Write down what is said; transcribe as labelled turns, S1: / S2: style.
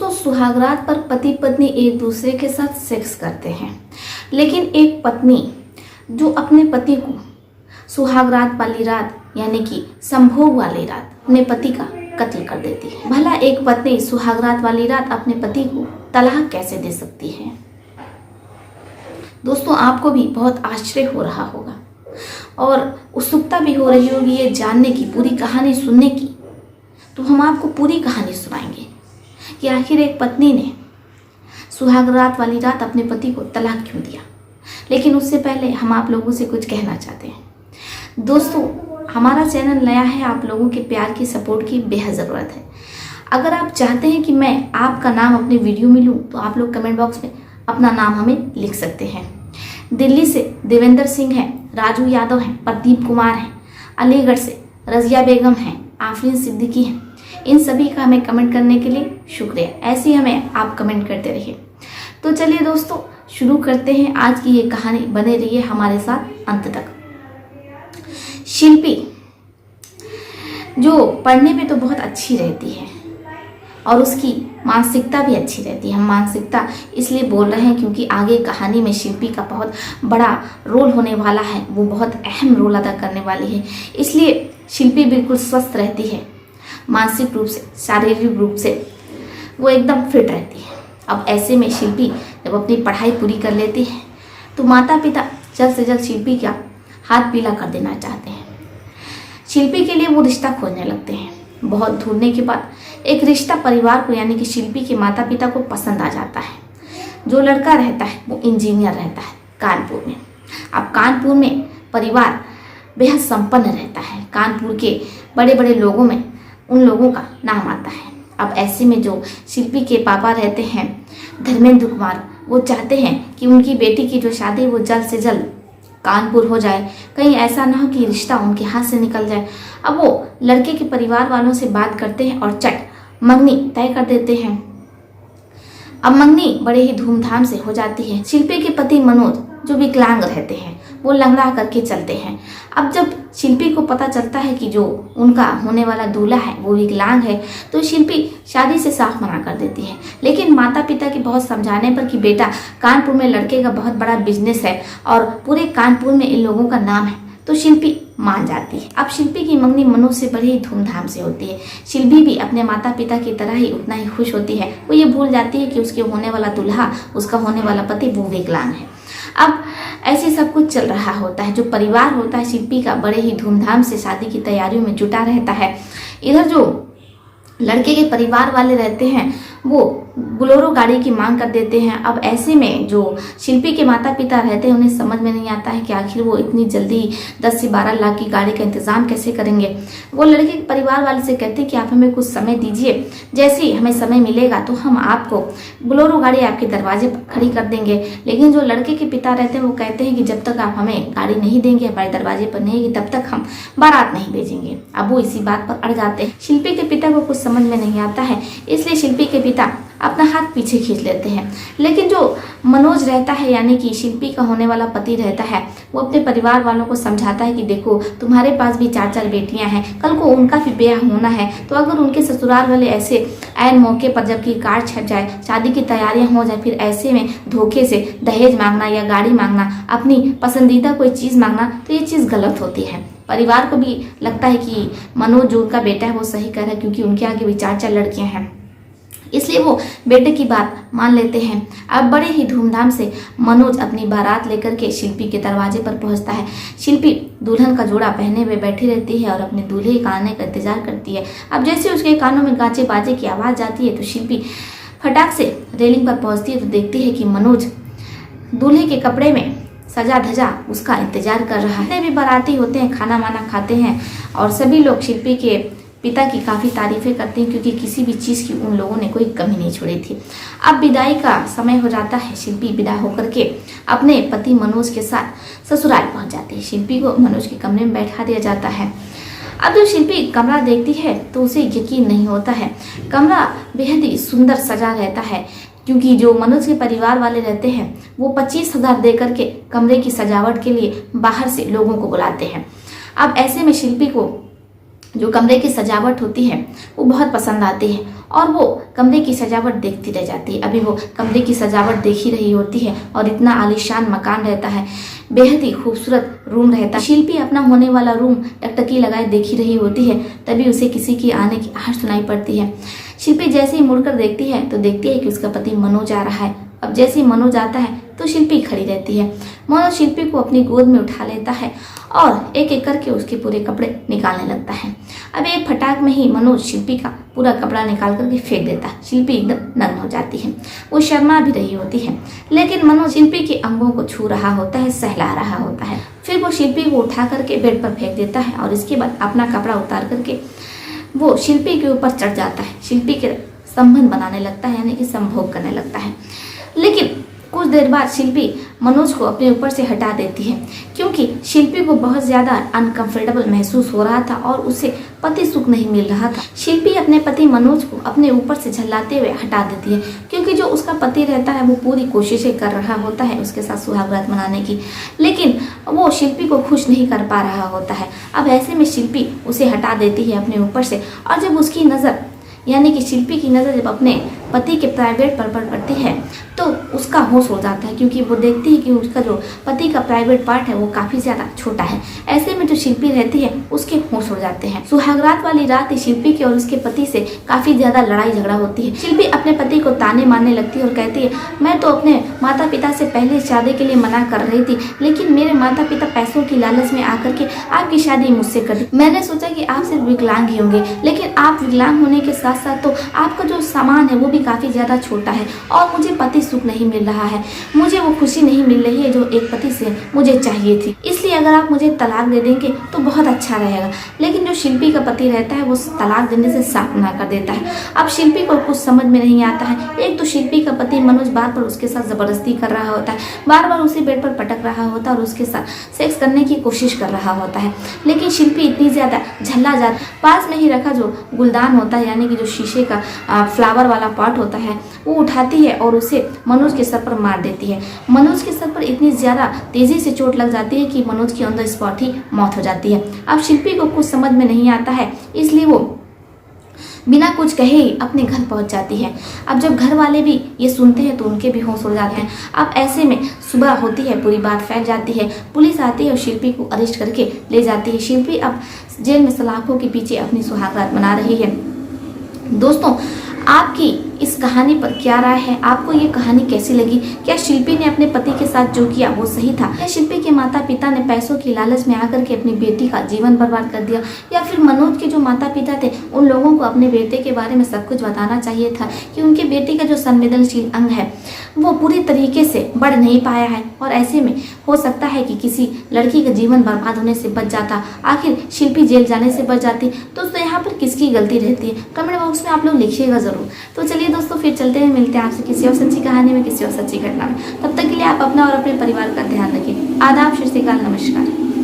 S1: दोस्तों, सुहागरात पर पति पत्नी एक दूसरे के साथ सेक्स करते हैं, लेकिन एक पत्नी जो अपने पति को सुहागरात वाली रात यानी कि संभोग वाली रात अपने पति का कत्ल कर देती है। भला एक पत्नी सुहागरात वाली रात अपने पति को तलाक कैसे दे सकती है? दोस्तों, आपको भी बहुत आश्चर्य हो रहा होगा और उत्सुकता भी हो रही होगी ये जानने की, पूरी कहानी सुनने की। तो हम आपको पूरी कहानी सुनाएंगे कि आखिर एक पत्नी ने सुहागरात वाली रात अपने पति को तलाक क्यों दिया। लेकिन उससे पहले हम आप लोगों से कुछ कहना चाहते हैं। दोस्तों, हमारा चैनल नया है, आप लोगों के प्यार की सपोर्ट की बेहद ज़रूरत है। अगर आप चाहते हैं कि मैं आपका नाम अपने वीडियो में लूँ तो आप लोग कमेंट बॉक्स में अपना नाम हमें लिख सकते हैं। दिल्ली से देवेंद्र सिंह हैं, राजू यादव हैं, प्रदीप कुमार हैं, अलीगढ़ से रजिया बेगम हैं, आफरीन सिद्दीकी हैं। इन सभी का हमें कमेंट करने के लिए शुक्रिया। ऐसे ही हमें आप कमेंट करते रहिए। तो चलिए दोस्तों, शुरू करते हैं आज की ये कहानी। बने रहिए हमारे साथ अंत तक। शिल्पी जो पढ़ने में तो बहुत अच्छी रहती है और उसकी मानसिकता भी अच्छी रहती है। हम मानसिकता इसलिए बोल रहे हैं क्योंकि आगे कहानी में शिल्पी का बहुत बड़ा रोल होने वाला है, वो बहुत अहम रोल अदा करने वाली है। इसलिए शिल्पी बिल्कुल स्वस्थ रहती है, मानसिक रूप से, शारीरिक रूप से वो एकदम फिट रहती है। अब ऐसे में शिल्पी जब अपनी पढ़ाई पूरी कर लेती है तो माता पिता जल्द से जल्द शिल्पी का हाथ पीला कर देना चाहते हैं। शिल्पी के लिए वो रिश्ता खोजने लगते हैं। बहुत ढूंढने के बाद एक रिश्ता परिवार को यानी कि शिल्पी के माता पिता को पसंद आ जाता है। जो लड़का रहता है वो इंजीनियर रहता है कानपुर में। अब कानपुर में परिवार बेहद संपन्न रहता है। कानपुर के बड़े बड़े लोगों में उन लोगों का नाम आता है। अब ऐसे में जो शिल्पी के पापा रहते हैं धर्मेंद्र कुमार, वो चाहते हैं कि उनकी बेटी की जो शादी वो जल्द से जल्द कानपुर हो जाए, कहीं ऐसा ना हो कि रिश्ता उनके हाथ से निकल जाए। अब वो लड़के के परिवार वालों से बात करते हैं और चट मंगनी तय कर देते हैं। अब मंगनी बड़े ही धूमधाम से हो जाती है। शिल्पी के पति मनोज जो विकलांग रहते हैं वो लंगड़ा करके चलते हैं। अब जब शिल्पी को पता चलता है कि जो उनका होने वाला दूल्हा है वो विकलांग है तो शिल्पी शादी से साफ मना कर देती है। लेकिन माता पिता के बहुत समझाने पर कि बेटा कानपुर में लड़के का बहुत बड़ा बिजनेस है और पूरे कानपुर में इन लोगों का नाम है, तो शिल्पी मान जाती है। अब शिल्पी की मंगनी मनोज से बड़ी ही धूमधाम से होती है। शिल्पी भी अपने माता पिता की तरह ही उतना ही खुश होती है। वो ये भूल जाती है कि उसके होने वाला दूल्हा, उसका होने वाला पति वो विकलांग है। अब ऐसे सब कुछ चल रहा होता है। जो परिवार होता है शिल्पी का बड़े ही धूमधाम से शादी की तैयारियों में जुटा रहता है। इधर जो लड़के के परिवार वाले रहते हैं वो बोलेरो गाड़ी की मांग कर देते हैं। अब ऐसे में जो शिल्पी के माता पिता रहते हैं उन्हें समझ में नहीं आता है कि आखिर वो इतनी जल्दी 10 से 12 लाख की गाड़ी का इंतजाम कैसे करेंगे। वो लड़के के परिवार वाले से कहते हैं कि आप हमें कुछ समय दीजिए, जैसे ही हमें समय मिलेगा तो हम आपको बोलेरो गाड़ी आपके दरवाजे पर खड़ी कर देंगे। लेकिन जो लड़के के पिता रहते हैं वो कहते हैं कि जब तक आप हमें गाड़ी नहीं देंगे, हमारे दरवाजे पर नहीं आएगी, तब तक हम बारात नहीं भेजेंगे। अब वो इसी बात पर अड़ जाते हैं। शिल्पी के पिता को कुछ समझ में नहीं आता है, इसलिए शिल्पी के पिता अपना हाथ पीछे खींच लेते हैं। लेकिन जो मनोज रहता है यानी कि शिल्पी का होने वाला पति रहता है वो अपने परिवार वालों को समझाता है कि देखो तुम्हारे पास भी 4 बेटियां हैं, कल को उनका भी ब्याह होना है, तो अगर उनके ससुराल वाले ऐसे ऐन मौके पर जबकि कार्ड छप जाए, शादी की तैयारियां हो जाए, फिर ऐसे में धोखे से दहेज मांगना या गाड़ी मांगना, अपनी पसंदीदा कोई चीज़ मांगना, तो ये चीज़ गलत होती है। परिवार को भी लगता है कि मनोज जो उनका बेटा है वो सही कर रहा है क्योंकि उनके आगे भी 4 लड़कियां हैं, इसलिए वो बेटे की बात मान लेते हैं। अब बड़े ही धूमधाम से मनोज अपनी बारात लेकर के शिल्पी के दरवाजे पर पहुंचता है। शिल्पी दुल्हन का जोड़ा पहने हुए बैठी रहती है और अपने दूल्हे के आने का इंतजार करती है। अब जैसे उसके कानों में गाजे बाजे की आवाज़ जाती है तो शिल्पी फटाक से रेलिंग पर पहुंचती है तो देखती है कि मनोज दूल्हे के कपड़े में सजा धजा उसका इंतजार कर रहा है। जितने भी बाराती होते हैं खाना वाना खाते हैं और सभी लोग शिल्पी के पिता की काफ़ी तारीफें करते हैं क्योंकि किसी भी चीज़ की उन लोगों ने कोई कमी नहीं छोड़ी थी। अब विदाई का समय हो जाता है। शिल्पी विदा होकर के अपने पति मनोज के साथ ससुराल पहुंच जाती है। शिल्पी को मनोज के कमरे में बैठा दिया जाता है। अब जब शिल्पी कमरा देखती है तो उसे यकीन नहीं होता है। कमरा बेहद ही सुंदर सजा रहता है क्योंकि जो मनोज के परिवार वाले रहते हैं वो 25,000 दे करके कमरे की सजावट के लिए बाहर से लोगों को बुलाते हैं। अब ऐसे में शिल्पी को जो कमरे की सजावट होती है वो बहुत पसंद आती है और वो कमरे की सजावट देखती रह जाती है। अभी वो कमरे की सजावट देख ही रही होती है और इतना आलीशान मकान रहता है, बेहद ही खूबसूरत रूम रहता है। शिल्पी अपना होने वाला रूम टकटकी लगाए देख ही रही होती है, तभी उसे किसी की आने की आहट सुनाई पड़ती है। शिल्पी जैसे ही मुड़कर देखती है तो देखती है कि उसका पति मनोज आ रहा है। अब जैसे ही मनोज आता है तो शिल्पी खड़ी रहती है। मनोज शिल्पी को अपनी गोद में उठा लेता है और एक एक करके उसके पूरे कपड़े निकालने लगता है। अब एक फटाक में ही मनोज शिल्पी का पूरा कपड़ा निकाल करके फेंक देता है। शिल्पी एकदम नग्न हो जाती है। वो शर्मा भी रही होती है, लेकिन मनोज शिल्पी के अंगों को छू रहा होता है, सहला रहा होता है। फिर वो शिल्पी को उठा करके बेड पर फेंक देता है और इसके बाद अपना कपड़ा उतार करके वो शिल्पी के ऊपर चढ़ जाता है। शिल्पी के संबंध बनाने लगता है, यानी कि संभोग करने लगता है। लेकिन कुछ देर बाद शिल्पी मनोज को अपने ऊपर से हटा देती है, क्योंकि शिल्पी को बहुत ज़्यादा अनकंफर्टेबल महसूस हो रहा था और उसे पति सुख नहीं मिल रहा था। शिल्पी अपने पति मनोज को अपने ऊपर से झल्लाते हुए हटा देती है, क्योंकि जो उसका पति रहता है वो पूरी कोशिशें कर रहा होता है उसके साथ सुहाग रात मनाने की, लेकिन वो शिल्पी को खुश नहीं कर पा रहा होता है। अब ऐसे में शिल्पी उसे हटा देती है अपने ऊपर से, और जब उसकी नज़र यानी कि शिल्पी की नज़र जब अपने पति के प्राइवेट पर पड़ती है तो उसका होश हो जाता है, क्योंकि वो देखती है कि उसका जो पति का प्राइवेट पार्ट है वो काफ़ी ज़्यादा छोटा है। ऐसे में जो शिल्पी रहती है उसके होश हो जाते हैं। सुहागरात वाली रात शिल्पी के और उसके पति से काफ़ी ज़्यादा लड़ाई झगड़ा होती है। शिल्पी अपने पति को ताने मारने लगती है और कहती है, मैं तो अपने माता पिता से पहले शादी के लिए मना कर रही थी, लेकिन मेरे माता पिता पैसों की लालच में आकर के आपकी शादी मुझसे कर दी। मैंने सोचा कि आप सिर्फ विकलांग ही होंगे, लेकिन आप विकलांग होने के साथ साथ तो आपका जो सामान है वो भी काफ़ी ज़्यादा छोटा है और मुझे पति सुख नहीं मिल रहा है। मुझे वो खुशी नहीं मिल रही है जो एक पति से मुझे चाहिए थी। इसलिए अगर आप मुझे तलाक दे देंगे तो बहुत अच्छा रहेगा। लेकिन जो शिल्पी का पति रहता है वो तलाक देने से साफ मना कर देता है। अब शिल्पी को कुछ समझ में नहीं आता है। एक तो शिल्पी का पति मनोज बार बार उसके साथ ज़बरदस्ती कर रहा होता है, बार बार उसे बेड पर पटक रहा होता है और उसके साथ सेक्स करने की कोशिश कर रहा होता है। लेकिन शिल्पी इतनी ज़्यादा झल्ला जाता, पास में ही रखा जो गुलदान होता है यानी कि जो शीशे का फ्लावर वाला पॉट होता है वो उठाती है और उसे मनोज के सर पर मार देती है। मनोज के सर पर इतनी ज़्यादा तेज़ी से चोट लग जाती है कि मनोज की ऑन द स्पॉट ही मौत हो जाती है। अब शिल्पी को कुछ समझ में नहीं आता है, इसलिए वो बिना कुछ कहे ही अपने घर पहुंच जाती है। अब जब घर वाले भी ये सुनते हैं तो उनके भी होश उड़ जाते हैं। अब ऐसे में सुबह होती है, पूरी बात फैल जाती है, पुलिस आती है और शिल्पी को अरेस्ट करके ले जाती है। शिल्पी अब जेल में सलाखों के पीछे अपनी सुहागरात मना रही है। दोस्तों, आपकी इस कहानी पर क्या राय है? आपको ये कहानी कैसी लगी? क्या शिल्पी ने अपने पति के साथ जो किया वो सही था, या शिल्पी के माता पिता ने पैसों की लालच में आकर के अपनी बेटी का जीवन बर्बाद कर दिया, या फिर मनोज के जो माता पिता थे उन लोगों को अपने बेटे के बारे में सब कुछ बताना चाहिए था कि उनके बेटे का जो संवेदनशील अंग है वो पूरी तरीके से बढ़ नहीं पाया है और ऐसे में हो सकता है कि किसी लड़की का जीवन बर्बाद होने से बच जाता। आखिर शिल्पी जेल जाने से बच जाती। दोस्तों, यहाँ पर किसकी गलती रहती है? कमेंट बॉक्स में आप लोग लिखिएगा ज़रूर। तो चलिए दोस्तों, फिर चलते हैं, मिलते हैं आपसे किसी और सच्ची कहानी में, किसी और सच्ची घटना में। तब तक के लिए आप अपना और अपने परिवार का ध्यान रखें। आदाब, सत श्री अकाल, नमस्कार।